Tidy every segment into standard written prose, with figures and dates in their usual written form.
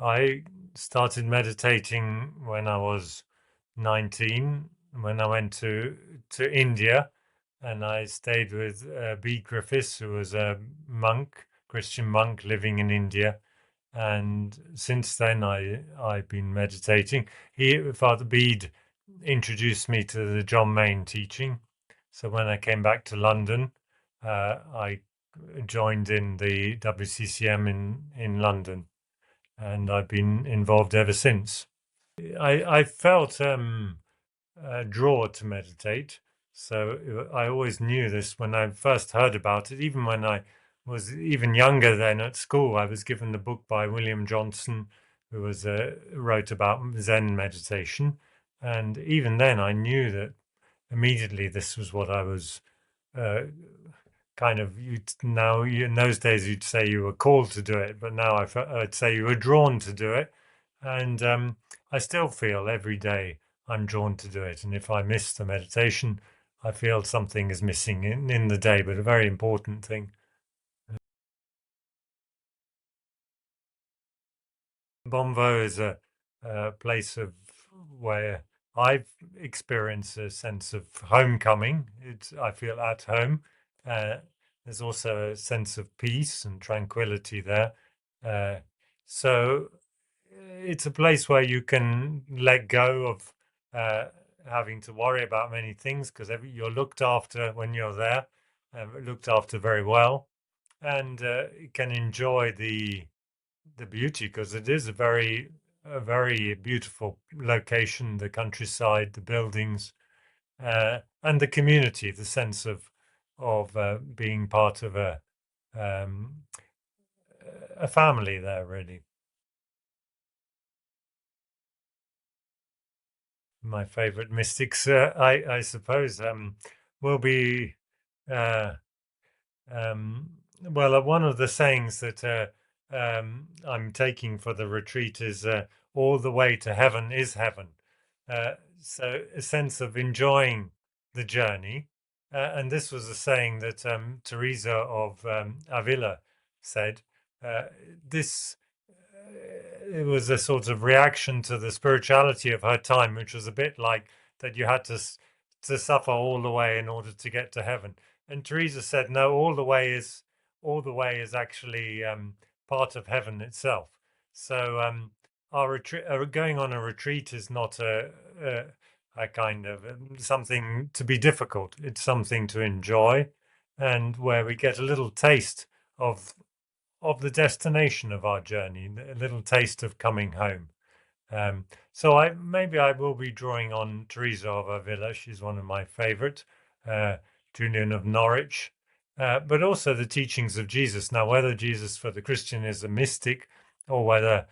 I started meditating when I was 19, when I went to India, and I stayed with B. Griffiths, who was a monk, Christian monk living in India. And since then, I've been meditating. Father Bede introduced me to the John Maine teaching. So when I came back to London, I joined in the WCCM in London, and I've been involved ever since. I felt drawn to meditate, so I always knew this when I first heard about it. Even when I was even younger, then at school, I was given the book by William Johnson, who was wrote about Zen meditation, and even then, I knew that immediately this was what I was uh, kind of. In those days you'd say you were called to do it, but now I'd say you were drawn to do it, and I still feel every day I'm drawn to do it. And if I miss the meditation, I feel something is missing in the day, but a very important thing. Bonnevaux is a place of where I've experienced a sense of homecoming. I feel at home. Uh, there's also a sense of peace and tranquility there. Uh, so it's a place where you can let go of uh, having to worry about many things because you're looked after when you're there, looked after very well, and you can enjoy the beauty because it is a very beautiful location, the countryside, the buildings, and the community, the sense of being part of um, a family there, really. My favorite mystics, I suppose, will be uh, well, one of the sayings that I'm taking for the retreat is all the way to heaven is heaven. So a sense of enjoying the journey. And this was a saying that Teresa of Avila said. Uh, this it was a sort of reaction to the spirituality of her time, which was a bit like that you had to suffer all the way in order to get to heaven. And Teresa said, no, all the way is actually part of heaven itself. So our retreat, going on a retreat, is not a kind of something to be difficult. It's something to enjoy, and where we get a little taste of the destination of our journey, a little taste of coming home. So I will be drawing on Teresa of Avila. She's one of my favourite, uh, Julian of Norwich, but also the teachings of Jesus. Now, whether Jesus for the Christian is a mystic, or whether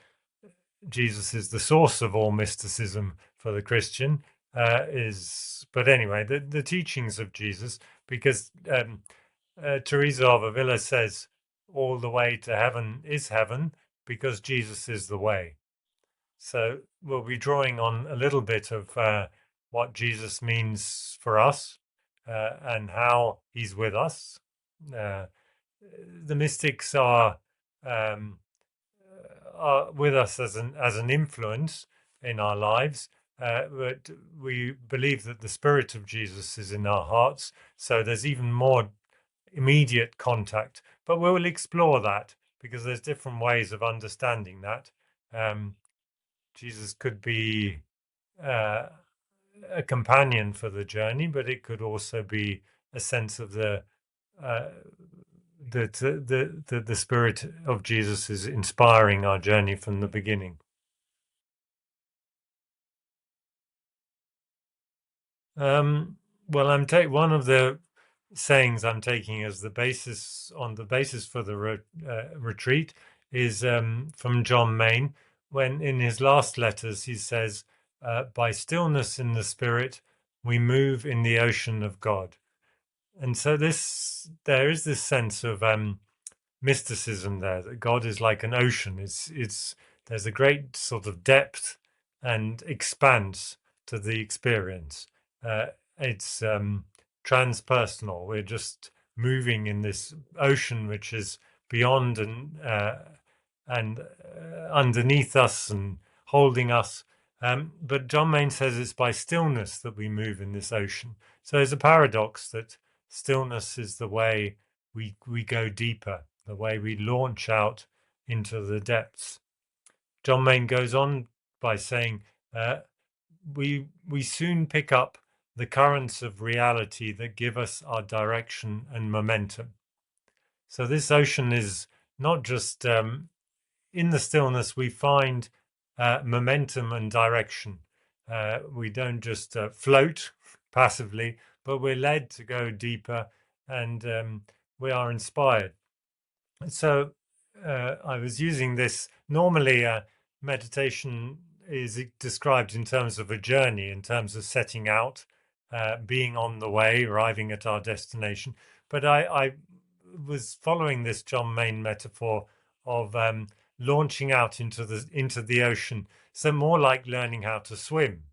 Jesus is the source of all mysticism for the Christian, but anyway, the teachings of Jesus, because Teresa of Avila says all the way to heaven is heaven because Jesus is the way. So we'll be drawing on a little bit of what Jesus means for us and how he's with us. Uh, the mystics um, are with us as an influence in our lives, but we believe that the spirit of Jesus is in our hearts. So there's even more immediate contact. But we will explore that because there's different ways of understanding that. Jesus could be uh, a companion for the journey, but it could also be a sense of uh, the spirit of Jesus is inspiring our journey from the beginning. Um, well, one of the sayings I'm taking as the basis for the retreat is from John Maine, when in his last letters he says, "By stillness in the spirit, we move in the ocean of God." And so there is this sense of mysticism there, that God is like an ocean. It's there's a great sort of depth and expanse to the experience. Uh, it's transpersonal. We're just moving in this ocean which is beyond and underneath us and holding us. But John Maine says it's by stillness that we move in this ocean. So there's a paradox that stillness is the way we go deeper, the way we launch out into the depths. John Maine goes on by saying, we soon pick up the currents of reality that give us our direction and momentum. So this ocean is not just in the stillness we find momentum and direction. We don't just float passively, but we're led to go deeper, and we are inspired. So I was using this. Normally, meditation is described in terms of a journey, in terms of setting out, being on the way, arriving at our destination. But I was following this John Maine metaphor of launching out into the ocean. So more like learning how to swim.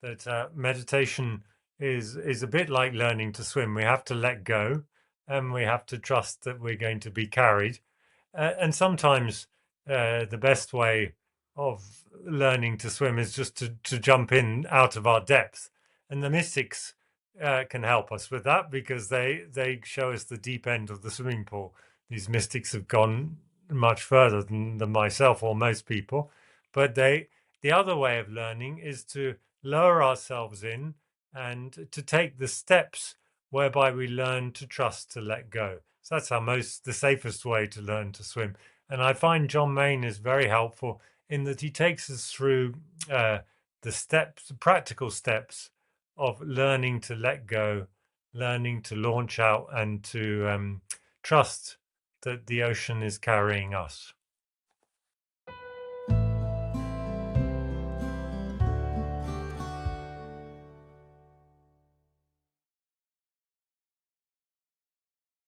That meditation is a bit like learning to swim. We have to let go, and we have to trust that we're going to be carried. And sometimes the best way of learning to swim is just to jump in out of our depth. And the mystics can help us with that, because they show us the deep end of the swimming pool. These mystics have gone much further than myself or most people. But the other way of learning is to lower ourselves in and to take the steps whereby we learn to trust, to let go. So that's the safest way to learn to swim. And I find John Maine is very helpful in that he takes us through the practical steps of learning to let go, learning to launch out, and to trust that the ocean is carrying us.